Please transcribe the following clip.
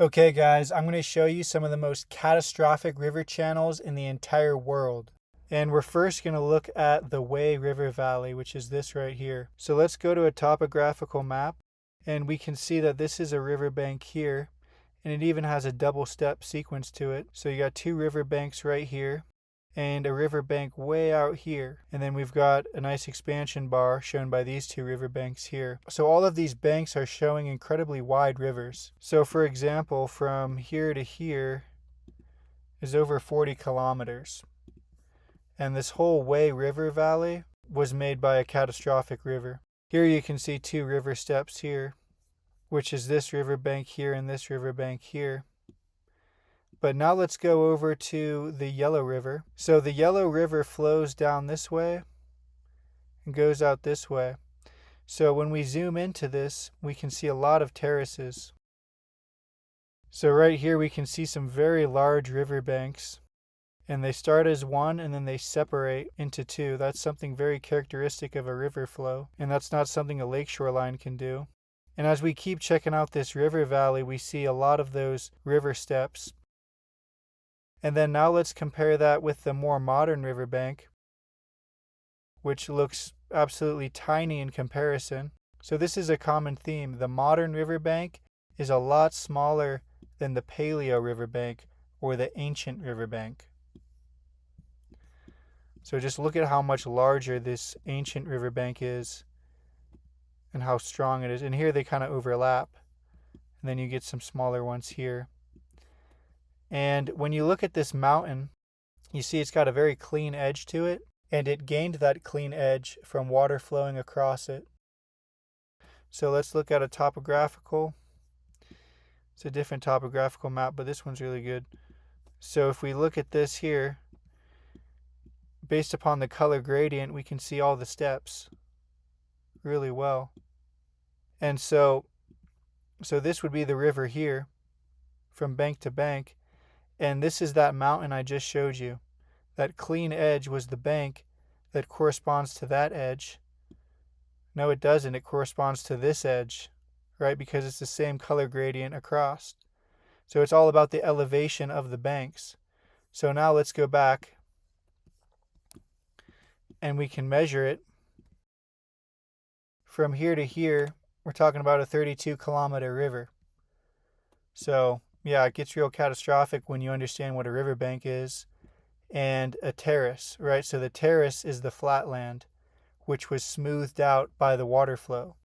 Okay guys, I'm going to show you some of the most catastrophic river channels in the entire world. And we're first going to look at the Wey River Valley, which is this right here. So let's go to a topographical map and we can see that this is a riverbank here, and it even has a double step sequence to it. So you got two riverbanks right here and a riverbank way out here, and then we've got a nice expansion bar shown by these two riverbanks here. So all of these banks are showing incredibly wide rivers. So for example, from here to here is over 40 kilometers, and this whole Wey River Valley was made by a catastrophic river. Here you can see two river steps here, which is this riverbank here and this riverbank here. But now let's go over to the Yellow River. So the Yellow River flows down this way and goes out this way. So when we zoom into this, we can see a lot of terraces. So right here we can see some very large riverbanks, and they start as one and then they separate into two. That's something very characteristic of a river flow, and that's not something a lake shoreline can do. And as we keep checking out this river valley, we see a lot of those river steps. And then now let's compare that with the more modern riverbank, which looks absolutely tiny in comparison. So this is a common theme. The modern riverbank is a lot smaller than the paleo riverbank or the ancient riverbank. So just look at how much larger this ancient riverbank is and how strong it is. And here they kind of overlap, and then you get some smaller ones here. And when you look at this mountain, you see it's got a very clean edge to it, and it gained that clean edge from water flowing across it. So let's look at a topographical. It's a different topographical map, but this one's really good. So if we look at this here, based upon the color gradient, we can see all the steps really well. And so this would be the river here from bank to bank. And this is that mountain I just showed you. That clean edge was the bank that corresponds to that edge. No, it doesn't. It corresponds to this edge, right? Because it's the same color gradient across. So it's all about the elevation of the banks. So now let's go back and we can measure it. From here to here, we're talking about a 32-kilometer river. So yeah, it gets real catastrophic when you understand what a riverbank is and a terrace, right? So the terrace is the flatland, which was smoothed out by the water flow.